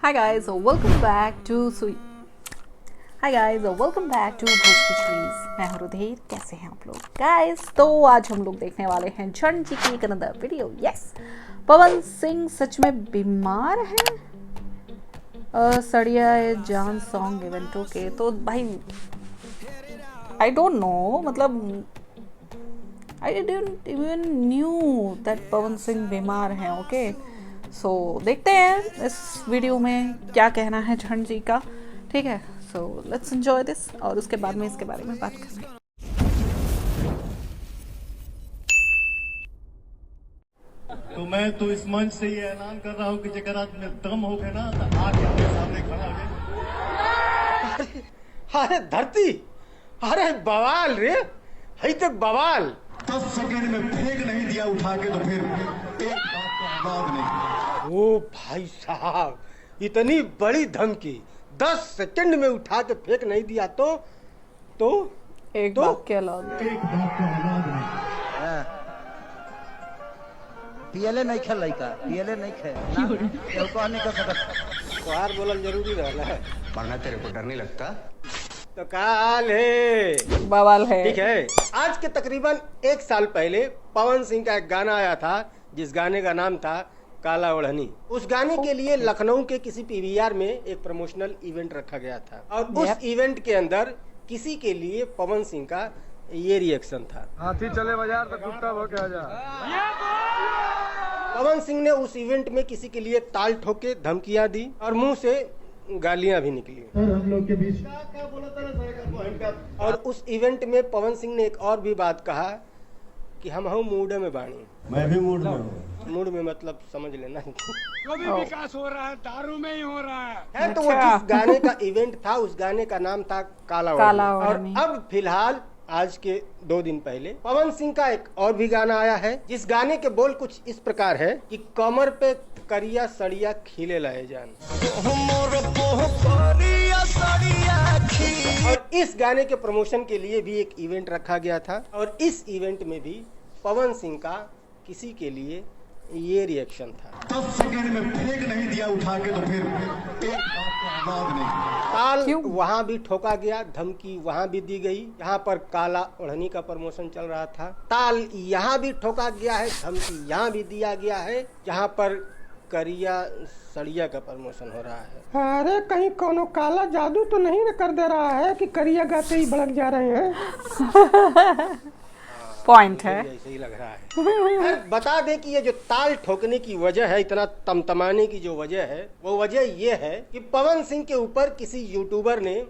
Hi guys, welcome back to Hi guys, welcome back to Bhojpuri series. मैं हूँ रुधिर। कैसे हैं आप लोग गाइस? तो आज हम लोग देखने वाले हैं झंड जी की एक another video. Yes, Pawan Singh सच में बीमार है। सड़िया जान सॉन्ग इवेंटों के तो भाई आई डोंट नो, मतलब I didn't even knew that Pawan Singh बीमार हैं। ओके, सो देखते हैं इस वीडियो में क्या कहना है झंड जी का। ठीक है, सो लेट्स एंजॉय दिस और उसके बाद में इसके बारे में बात करेंगे। तो मैं तो इस मंच से ये ऐलान कर रहा हूँ कि जगह रात में दम हो गए ना तो आके हमारे सामने खड़ा हो गए। अरे धरती, अरे बवाल रे, हई तक बवाल। 10 सेकंड में फेंक नहीं दिया उठा के तो फिर एक बात तो आबाद नहीं। ओ भाई साहब, इतनी बड़ी धमकी 10 सेकंड में उठा के फेंक नहीं दिया तो एक बात के अलावा एक बात तो आबाद नहीं। पीएलए नहीं खेल लड़का, पीएलए नहीं खेल को नहीं कर सकता। बाहर बोलल जरूरी रहला है, वरना तेरे को डर नहीं लगता। तो काल है बवाल है। ठीक है। आज के तकरीबन 1 साल पहले पवन सिंह का एक गाना आया था जिस गाने का नाम था काला ओढ़नी। उस गाने के लिए लखनऊ के किसी पीवीआर में एक प्रमोशनल इवेंट रखा गया था और उस इवेंट के अंदर किसी के लिए पवन सिंह का ये रिएक्शन था। हाथी चले बाजार तो कुत्ता भौंके आजा। पवन सिंह ने उस इवेंट में किसी के लिए ताल ठोके धमकियां दी और मुंह से गालियां भी निकली। और हम लोग के बीच और उस इवेंट में पवन सिंह ने एक और भी बात कहा कि हम मूड में बाणी। मैं भी मूड में हूँ। मूड में मतलब समझ लेना। जो भी विकास हो रहा है दारू में ही हो रहा है। तो वो जिस गाने का इवेंट था उस गाने का नाम था काला और ओढ़नी। अब फिलहाल आज के 2 दिन पहले पवन सिंह का एक और भी गाना आया है जिस गाने के बोल कुछ इस प्रकार है कि कमर पे करिया सड़िया खिले लाए जान। और इस गाने के प्रमोशन के लिए भी एक इवेंट रखा गया था और इस इवेंट में भी पवन सिंह का किसी के लिए ये रिएक्शन था। 10 सेकंड में फेंक नहीं दिया उठा के तो फिर एक बात तो आबाद नहीं। ताल वहाँ भी ठोका गया, धमकी वहाँ भी दी गई। यहाँ पर काला ओढ़नी का प्रमोशन चल रहा था, ताल यहाँ भी ठोका गया है, धमकी यहाँ भी दिया गया है। जहाँ पर करिया सड़िया का प्रमोशन हो रहा है। अरे कहीं कोनो काला जादू तो नहीं कर दे रहा है कि करिया गाते ही भड़क जा रहे हैं। पॉइंट है, ऐसे ही लग रहा है। बता दें कि ये जो ताल ठोकने की वजह है, इतना तमतमाने की जो वजह है, वो वजह ये है कि पवन सिंह के ऊपर किसी यूट्यूबर ने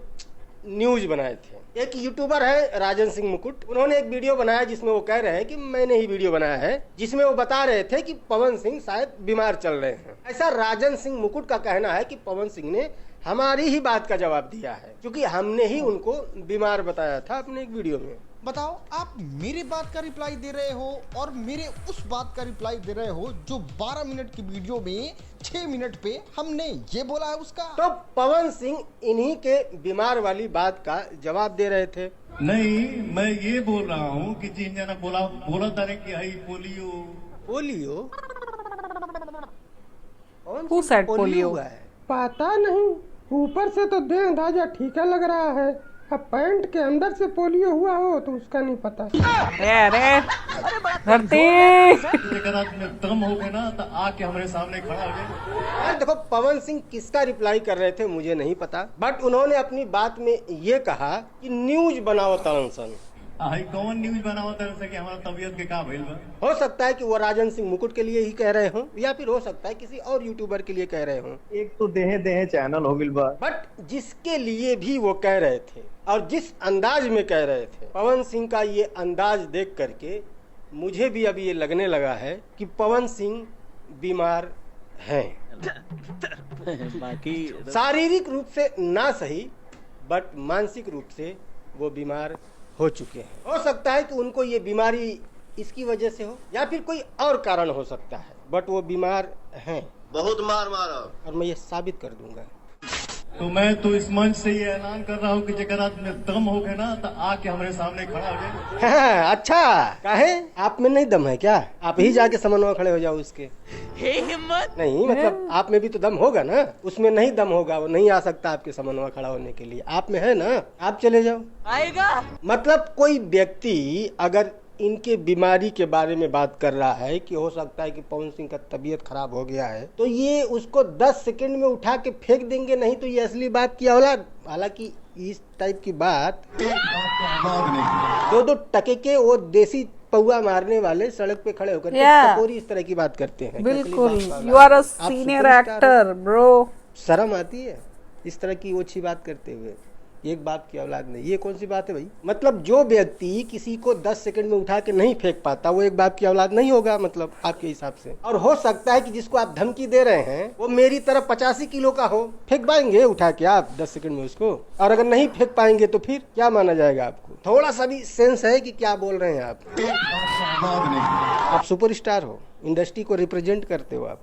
न्यूज बनाए थे। एक यूट्यूबर है राजन सिंह मुकुट, उन्होंने एक वीडियो बनाया जिसमें वो कह रहे हैं कि मैंने ही वीडियो बनाया है, जिसमें वो बता रहे थे कि पवन सिंह शायद बीमार चल रहे हैं। ऐसा राजन सिंह मुकुट का कहना है कि पवन सिंह ने हमारी ही बात का जवाब दिया है क्योंकि हमने ही उनको बीमार बताया था अपने एक वीडियो में। बताओ, आप मेरी बात का रिप्लाई दे रहे हो और मेरे उस बात का रिप्लाई दे रहे हो जो 12 मिनट की वीडियो में 6 मिनट पे हमने ये बोला है उसका। तो पवन सिंह इन्हीं के बीमार वाली बात का जवाब दे रहे थे। नहीं, मैं ये बोल रहा हूँ कि जिन जना बोला था कि आई पोलियो Who said polio? हुआ है। पता नहीं, ऊपर से तो देह अंदाजा ठीक लग रहा है, अब पैंट के अंदर से पोलियो हुआ हो तो उसका नहीं पता। अरे धरती जगह रात में दम हो गए ना तो आके हमारे सामने खड़ा हो गए। यार देखो, पवन सिंह किसका रिप्लाई कर रहे थे मुझे नहीं पता, बट उन्होंने अपनी बात में ये कहा कि न्यूज बनाओ तनसन। आई कौन न्यूज बनावा तरह से कि हमारा तबीयत के का भइल बा। हो सकता है कि वो राजन सिंह मुकुट के लिए ही कह रहे हो या फिर हो सकता है किसी और यूट्यूबर के लिए कह रहे हो। एक तो देहे चैनल हो गइल बा। बट जिसके लिए भी वो कह रहे थे और जिस अंदाज में कह रहे थे, पवन सिंह का ये अंदाज देख करके मुझे भी अब ये लगने लगा है कि पवन सिंह बीमार हैं। बाकी शारीरिक रूप से ना सही बट मानसिक रूप से वो बीमार हो चुके हैं। हो सकता है कि उनको ये बीमारी इसकी वजह से हो या फिर कोई और कारण हो सकता है, बट वो बीमार हैं। बहुत मार मारा और मैं ये साबित कर दूंगा। तो मैं तो इस मंच से ये ऐलान कर रहा हूँ कि जगरात में दम होगे ना तो आके हमारे सामने खड़ा हो जाए। हाँ, अच्छा काहे आप में नहीं दम है क्या? आप ही जाके समन्वय खड़े हो जाओ उसके। हिम्मत नहीं, मतलब आप में भी तो दम होगा ना। उसमें नहीं दम होगा, वो नहीं आ सकता आपके समन्वय खड़ा होने के लिए। आप में है ना, आप चले जाओ। आएगा मतलब कोई व्यक्ति अगर इनके बीमारी के बारे में बात कर रहा है कि हो सकता है कि पवन सिंह का तबीयत खराब हो गया है, तो ये उसको 10 सेकंड में उठा के फेंक देंगे, नहीं तो ये असली बात क्या होला। हालांकि इस टाइप की बात दो टके के वो देसी पौआ मारने वाले सड़क पे खड़े होकर टपोरी इस तरह की बात करते हैं। बिल्कुल, you are a senior actor bro. शर्म आती है इस तरह की ओछी बात करते हुए। एक बाप की औलाद नहीं, ये कौन सी बात है भाई? मतलब जो व्यक्ति किसी को 10 सेकंड में उठा के नहीं फेंक पाता वो एक बाप की औलाद नहीं होगा, मतलब आपके हिसाब से। और हो सकता है कि जिसको आप धमकी दे रहे हैं वो मेरी तरफ 85 किलो का हो, फेंक पाएंगे उठा के आप 10 सेकंड में उसको? और अगर नहीं फेंक पाएंगे तो फिर क्या माना जाएगा आपको? थोड़ा सा भी सेंस है कि क्या बोल रहे हैं आप? आप सुपरस्टार हो, इंडस्ट्री को रिप्रेजेंट करते हो आप,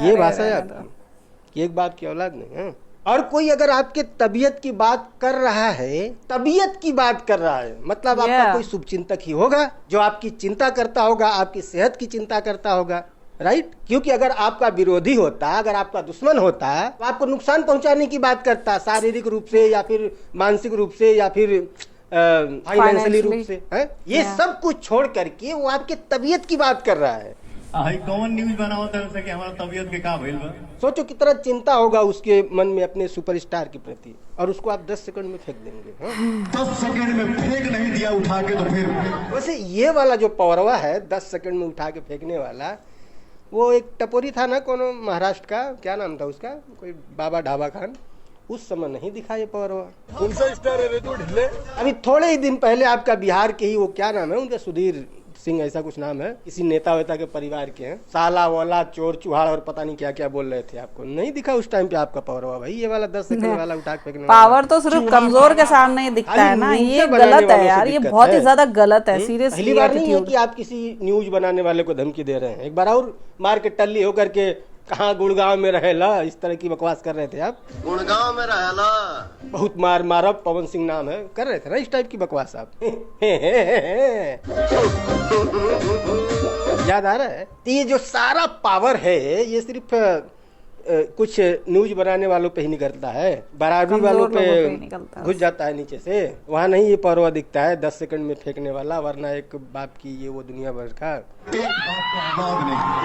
ये भाषा है आपकी। एक बाप की औलाद नहीं है। और कोई अगर आपके तबीयत की बात कर रहा है, तबीयत की बात कर रहा है, मतलब आपका कोई शुभचिंतक ही होगा जो आपकी चिंता करता होगा, आपकी सेहत की चिंता करता होगा, राइट? क्योंकि अगर आपका विरोधी होता, अगर आपका दुश्मन होता तो आपको नुकसान पहुंचाने की बात करता, शारीरिक रूप से या फिर मानसिक रूप से या फिर फाइनेंशियली रूप से है? ये सब कुछ छोड़ करके वो आपके तबीयत की बात कर रहा है। कौन न्यूज बनाओ तरह कि हमारा तबीयत के का भइल बा? सोचो कितना चिंता होगा उसके मन में अपने सुपरस्टार के प्रति, और उसको आप 10 सेकंड में फेंक देंगे। 10 सेकंड में फेंक नहीं दिया उठा के तो फिर वैसे ये वाला जो पौरवा है 10 सेकंड में उठा के फेंकने वाला, वो एक टपोरी था ना, कोनो महाराष्ट्र का, क्या नाम था उसका, कोई बाबा ढाबा खान, उस समय नहीं दिखा ये पौरवा। कौन सा स्टार है रे तू ढिल्ले? अभी थोड़े ही दिन पहले आपका बिहार के ही वो क्या नाम है उनका, सुधीर सिंह ऐसा कुछ नाम है, किसी नेता वेता के परिवार के हैं, साला वाला चोर चुहाड़ और पता नहीं क्या क्या बोल रहे थे, आपको नहीं दिखा उस टाइम पे आपका पौरवा? भाई ये वाला 10 सेकंड वाला उठा के फेंकने वाला पावर तो सिर्फ कमजोर के सामने ही दिखता है ना, ये गलत है यार, ये बहुत ही ज्यादा गलत है। सीरियसली पहली बार नहीं है कि आप किसी न्यूज बनाने वाले को धमकी दे रहे हैं। एक बार और मार के टल्ली होकर के कहाँ गुड़गांव में रहेला, इस तरह की बकवास कर रहे थे आप। गुड़गांव में रहेला, बहुत मार मारा, पवन सिंह नाम है, कर रहे थे ना इस टाइप की बकवास आप। याद आ रहा है? तो ये जो सारा पावर है ये सिर्फ कुछ न्यूज बनाने वालों पे ही निकलता है, बराबरी वालों पे घुस जाता है नीचे से। वहाँ नहीं ये पौरवा दिखता है 10 सेकंड में फेंकने वाला, वरना एक बाप की ये वो दुनिया भर का।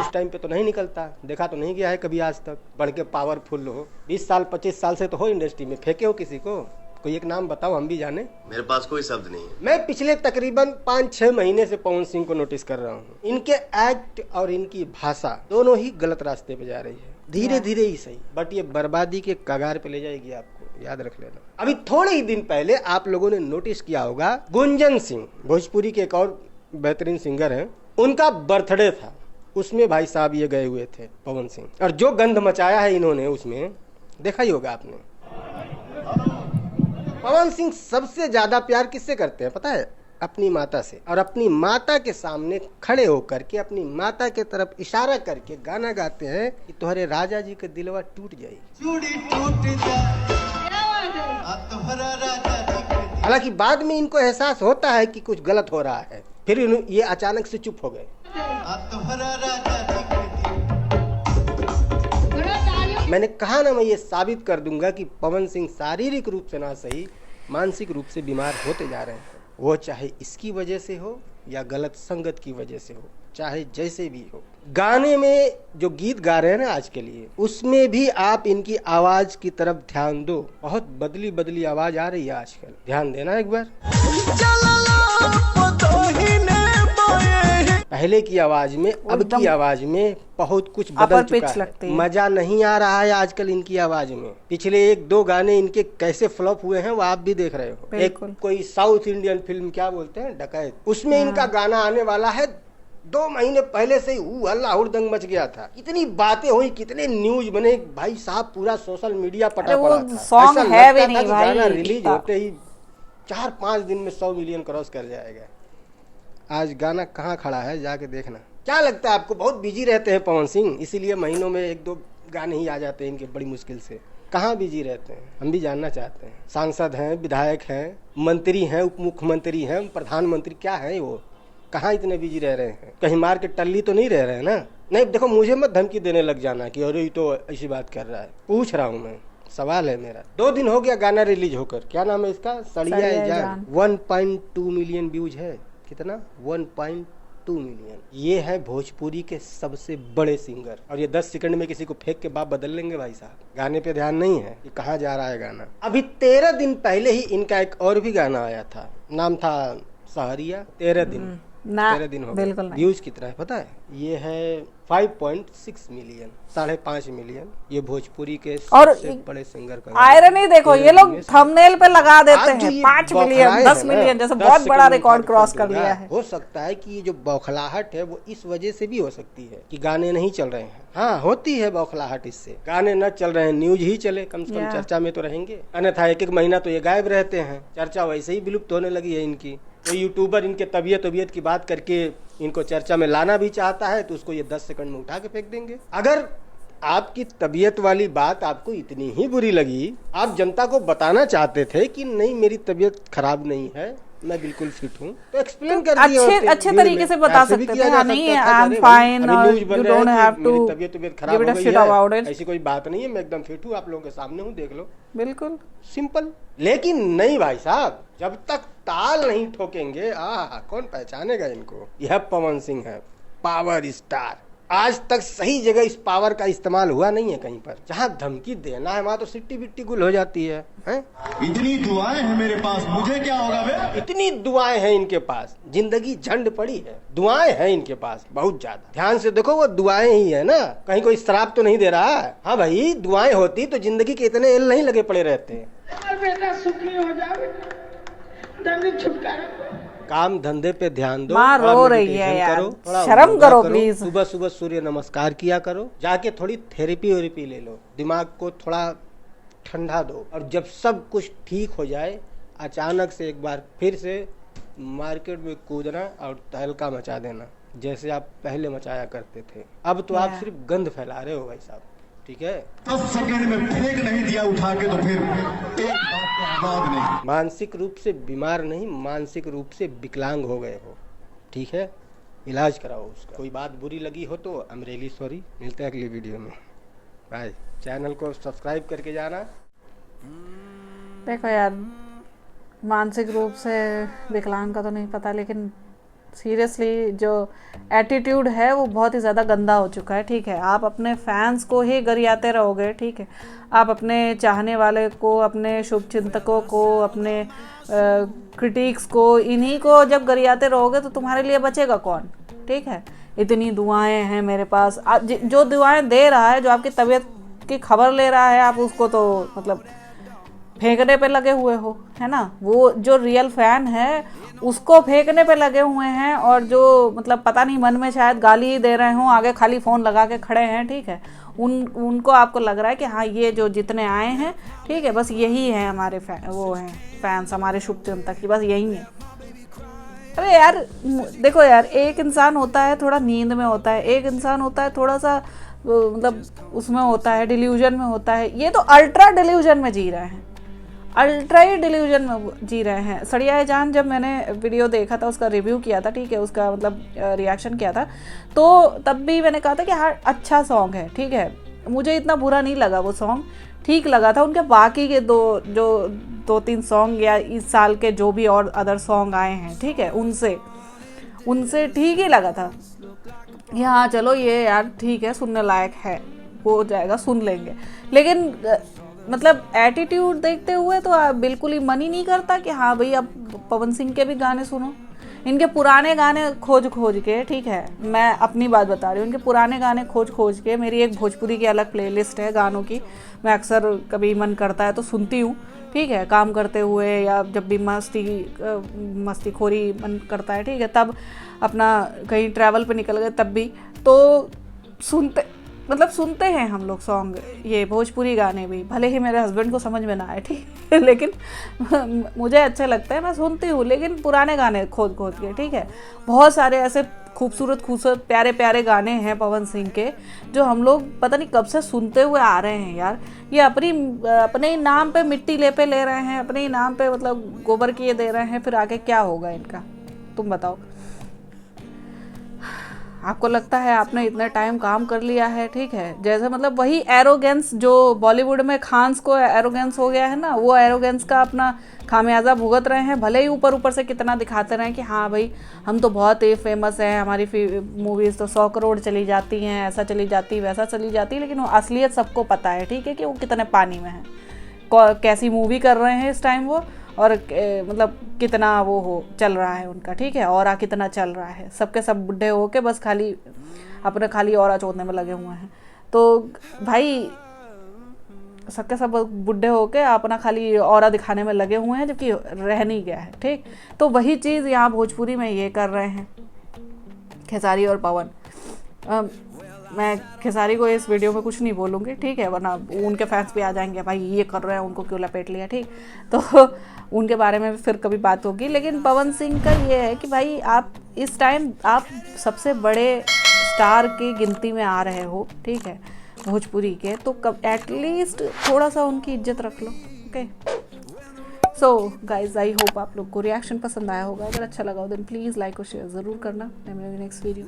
उस टाइम पे तो नहीं निकलता, देखा तो नहीं गया है कभी आज तक। बढ़ के पावरफुल हो, 20 साल 25 साल से तो हो इंडस्ट्री में, फेंके हो किसी को? कोई एक नाम बताओ, हम भी जाने। मेरे पास कोई शब्द नहीं है। मैं पिछले तकरीबन 5-6 महीने से पवन सिंह को नोटिस कर रहा हूँ। इनके एक्ट और इनकी भाषा दोनों ही गलत रास्ते पे जा रही है, धीरे धीरे ही सही, बट ये बर्बादी के कगार पे ले जाएगी, आपको याद रख लेना। अभी थोड़े ही दिन पहले आप लोगों ने नोटिस किया होगा, गुंजन सिंह भोजपुरी के एक और बेहतरीन सिंगर हैं, उनका बर्थडे था, उसमें भाई साहब ये गए हुए थे पवन सिंह, और जो गंध मचाया है इन्होंने उसमें देखा ही होगा आपने। पवन सिंह सबसे ज्यादा प्यार किससे करते हैं पता है? अपनी माता से, और अपनी माता के सामने खड़े होकर के अपनी माता के तरफ इशारा करके गाना गाते हैं कि तुम्हारे राजा जी का दिलवा टूट जाएगी। हालांकि बाद में इनको एहसास होता है कि कुछ गलत हो रहा है, फिर ये अचानक से चुप हो गए। मैंने कहा ना, मैं ये साबित कर दूंगा कि पवन सिंह शारीरिक रूप से ना सही मानसिक रूप से बीमार होते जा रहे हैं, वो चाहे इसकी वजह से हो या गलत संगत की वजह से हो, चाहे जैसे भी हो। गाने में जो गीत गा रहे हैं ना आज के लिए, उसमें भी आप इनकी आवाज की तरफ ध्यान दो, बहुत बदली बदली आवाज आ रही है आजकल, ध्यान देना एक बार। पहले की आवाज में अब की आवाज में बहुत कुछ बदल चुका है, मजा नहीं आ रहा है आजकल इनकी आवाज में। पिछले 1-2 गाने इनके कैसे फ्लॉप हुए हैं वो आप भी देख रहे हो। एक कोई साउथ इंडियन फिल्म क्या बोलते हैं, डकैत, उसमें इनका गाना आने वाला है, 2 महीने पहले से ही हल्ला हुड़दंग मच गया था, कितनी बातें हुई, कितने न्यूज बने, भाई साहब पूरा सोशल मीडिया पटा पड़ा था। ऐसा लगता था कि गाना रिलीज होते ही 4-5 दिन में 100 मिलियन क्रॉस कर जाएगा। आज गाना कहाँ खड़ा है जाके देखना। क्या लगता है आपको? बहुत बिजी रहते हैं पवन सिंह, इसीलिए महीनों में 1-2 गाने ही आ जाते हैं इनके बड़ी मुश्किल से। कहाँ बिजी रहते हैं, हम भी जानना चाहते हैं। सांसद हैं, विधायक हैं, मंत्री हैं, उप मुख्यमंत्री हैं, प्रधानमंत्री, क्या हैं वो, कहाँ इतने बिजी रह रहे हैं? कहीं मार के टल्ली तो नहीं रह रहे हैं ना? नहीं देखो, मुझे मत धमकी देने लग जाना कि अरे ये तो ऐसी बात कर रहा है। पूछ रहा हूँ मैं, सवाल है मेरा। 2 दिन हो गया गाना रिलीज होकर, क्या नाम है इसका? सड़िया जान। 1.2 मिलियन व्यूज है। कितना? 1.2 मिलियन। ये है भोजपुरी के सबसे बड़े सिंगर, और ये 10 सेकंड में किसी को फेंक के बाप बदल लेंगे भाई साहब। गाने पे ध्यान नहीं है कि कहाँ जा रहा है गाना। अभी 13 दिन पहले ही इनका एक और भी गाना आया था, नाम था सहरिया। 13 दिन 13 दिन हो गए। व्यूज कितना है पता है? ये है 5.6 मिलियन, 5.5 मिलियन। ये भोजपुरी के सबसे बड़े सिंगर का आयरनी देखो, ये लोग थंबनेल पे लगा देते हैं 5 मिलियन 10 मिलियन, जैसे बहुत बड़ा रिकॉर्ड क्रॉस कर लिया है। हो सकता है कि ये जो बौखलाहट है वो इस वजह से भी हो सकती है कि गाने नहीं चल रहे हैं। हाँ, होती है बौखलाहट इससे। गाने न चल रहे हैं, न्यूज ही चले, कम से कम चर्चा में तो रहेंगे। अन्यथा 1-1 महीना तो ये गायब रहते हैं। चर्चा वैसे ही विलुप्त होने लगी है इनकी। तो यूट्यूबर इनके तबीयत की बात करके इनको चर्चा में लाना भी चाहता है तो उसको ये 10 सेकंड में उठा के फेंक देंगे। अगर आपकी तबीयत वाली बात आपको इतनी ही बुरी लगी, आप जनता को बताना चाहते थे कि नहीं मेरी तबीयत खराब नहीं है, मैं बिल्कुल फिट हूँ, तो एक्सप्लेन कर दिए अच्छे तरीके से बता सकते थे। हाँ, नहीं I am fine, you don't have to तबीयत खराब हो गई है, ऐसी कोई बात नहीं है, मैं एकदम फिट हूँ, आप लोगों के सामने हूँ, देख लो। बिल्कुल सिंपल। लेकिन नहीं भाई साहब, जब तक ताल नहीं ठोकेंगे कौन पहचानेगा इनको? यह पवन सिंह है, पावर स्टार। आज तक सही जगह इस पावर का इस्तेमाल हुआ नहीं है कहीं पर। जहाँ धमकी देना है वहाँ तो सिट्टी बिट्टी गुल हो जाती है, हैं? इतनी दुआएं हैं मेरे पास, मुझे क्या होगा बे? इतनी दुआएं हैं इनके पास, जिंदगी झंड पड़ी है, दुआएं हैं इनके पास बहुत ज्यादा। ध्यान से देखो, वो दुआएं ही है ना, कहीं कोई शराब तो नहीं दे रहा है। हाँ भाई, दुआएं होती तो जिंदगी के इतने एल नहीं लगे पड़े रहते हैं। बेटा सुखी हो जाए, काम धंधे पे ध्यान दो। माँ रो रही है यार, शर्म करो प्लीज। सुबह सुबह सूर्य नमस्कार किया करो, जाके थोड़ी थेरेपी वेरेपी ले लो, दिमाग को थोड़ा ठंडा दो, और जब सब कुछ ठीक हो जाए अचानक से एक बार फिर से मार्केट में कूदना और तहलका मचा देना, जैसे आप पहले मचाया करते थे। अब तो आप सिर्फ गंद फैला रहे हो भाई साहब, ठीक है? 10 सेकंड में फेंक नहीं दिया उठा के तो फिर एक बात का आवाज नहीं। मानसिक रूप से बीमार नहीं, मानसिक रूप से विकलांग हो गए हो, ठीक है? इलाज कराओ उसका। कोई बात बुरी लगी हो तो आई एम रियली सॉरी। मिलते हैं अगली वीडियो में, बाय। चैनल को सब्सक्राइब करके जाना। देखो यार, मानसिक रूप से विकलांग का तो नहीं पता, लेकिन सीरियसली जो एटीट्यूड है वो बहुत ही ज़्यादा गंदा हो चुका है, ठीक है? आप अपने फैंस को ही गरियाते रहोगे, ठीक है? आप अपने चाहने वाले को, अपने शुभचिंतकों को, अपने क्रिटिक्स को, इन्हीं को जब गरियाते रहोगे तो तुम्हारे लिए बचेगा कौन, ठीक है? इतनी दुआएं हैं मेरे पास, जो दुआएं दे रहा है, जो आपकी तबीयत की खबर ले रहा है, आप उसको तो मतलब फेंकने पे लगे हुए हो, है ना? वो जो रियल फैन है उसको फेंकने पे लगे हुए हैं, और जो मतलब पता नहीं मन में शायद गाली ही दे रहे हों, आगे खाली फ़ोन लगा के खड़े हैं, ठीक है? उनको आपको लग रहा है कि हाँ ये जो जितने आए हैं, ठीक है, बस यही है हमारे वो हैं फैंस, हमारे शुभचिंतक की, बस यही है। अरे यार देखो यार, एक इंसान होता है थोड़ा नींद में होता है, एक इंसान होता है थोड़ा सा मतलब उसमें होता है, डिल्यूजन में होता है। ये तो अल्ट्रा डिल्यूजन में जी रहे हैं, अल्ट्रा ही डिल्यूजन में जी रहे हैं। सड़िया जान जब मैंने वीडियो देखा था, उसका रिव्यू किया था, ठीक है, उसका मतलब रिएक्शन किया था, तो तब भी मैंने कहा था कि हाँ अच्छा सॉन्ग है, ठीक है, मुझे इतना बुरा नहीं लगा, वो सॉन्ग ठीक लगा था। उनके बाकी के 2-3 सॉन्ग या इस साल के जो भी और अदर सॉन्ग आए हैं, ठीक है, उनसे ठीक ही लगा था कि हाँ चलो ये यार ठीक है, सुनने लायक है, हो जाएगा, सुन लेंगे। लेकिन मतलब एटीट्यूड देखते हुए तो बिल्कुल ही मन ही नहीं करता कि हाँ भाई अब पवन सिंह के भी गाने सुनो। इनके पुराने गाने खोज के, ठीक है, मैं अपनी बात बता रही हूँ, इनके पुराने गाने खोज के, मेरी एक भोजपुरी की अलग प्लेलिस्ट है गानों की, मैं अक्सर कभी मन करता है तो सुनती हूँ, ठीक है, काम करते हुए या जब भी मस्तीखोरी मन करता है, ठीक है, तब अपना कहीं ट्रैवल पे निकल गए तब भी तो सुनते हैं हम लोग सॉन्ग, ये भोजपुरी गाने भी, भले ही मेरे हस्बैंड को समझ में ना आए, ठीक है, लेकिन मुझे अच्छा लगता है, मैं सुनती हूँ, लेकिन पुराने गाने खोज के, ठीक है। बहुत सारे ऐसे खूबसूरत खूबसूरत प्यारे प्यारे गाने हैं पवन सिंह के, जो हम लोग पता नहीं कब से सुनते हुए आ रहे हैं यार। ये अपने ही नाम पे मिट्टी लेपे ले रहे हैं, अपने ही नाम पे मतलब गोबर किए दे रहे हैं, फिर आगे क्या होगा इनका, तुम बताओ। आपको लगता है आपने इतना टाइम काम कर लिया है, ठीक है, जैसे मतलब वही एरोगेंस जो बॉलीवुड में खान्स को एरोगेंस हो गया है ना, वो एरोगेंस का अपना खामियाजा भुगत रहे हैं। भले ही ऊपर ऊपर से कितना दिखाते रहे कि हाँ भाई हम तो बहुत ही फेमस हैं, हमारी मूवीज़ तो 100 करोड़ चली जाती हैं, ऐसा चली जाती वैसा चली जाती, लेकिन वो असलियत सबको पता है, ठीक है, कि वो कितने पानी में हैं, कैसी मूवी कर रहे हैं इस टाइम वो, और मतलब कितना वो हो चल रहा है उनका, ठीक है, और कितना चल रहा है। सबके सब बुढ़े हो के बस खाली और चोदने में लगे हुए हैं। तो भाई सबके सब बुढ़े हो के अपना खाली और दिखाने में लगे हुए हैं, जबकि रह नहीं गया है, ठीक। तो वही चीज़ यहाँ भोजपुरी में ये कर रहे हैं खेसारी और पवन। मैं खेसारी को इस वीडियो में कुछ नहीं बोलूँगी, ठीक है, वरना उनके फैंस भी आ जाएंगे, भाई ये कर रहे हैं, उनको क्यों लपेट लिया, ठीक। तो उनके बारे में फिर कभी बात होगी। लेकिन पवन सिंह का ये है कि भाई आप इस टाइम आप सबसे बड़े स्टार की गिनती में आ रहे हो, ठीक है, भोजपुरी के, तो कब एटलीस्ट थोड़ा सा उनकी इज्जत रख लो, okay. So guys, I hope आप लोग को रिएक्शन पसंद आया होगा। अगर अच्छा लगा हो देन प्लीज़ लाइक और शेयर ज़रूर करना। मैं मिलूंगी नेक्स्ट वीडियो।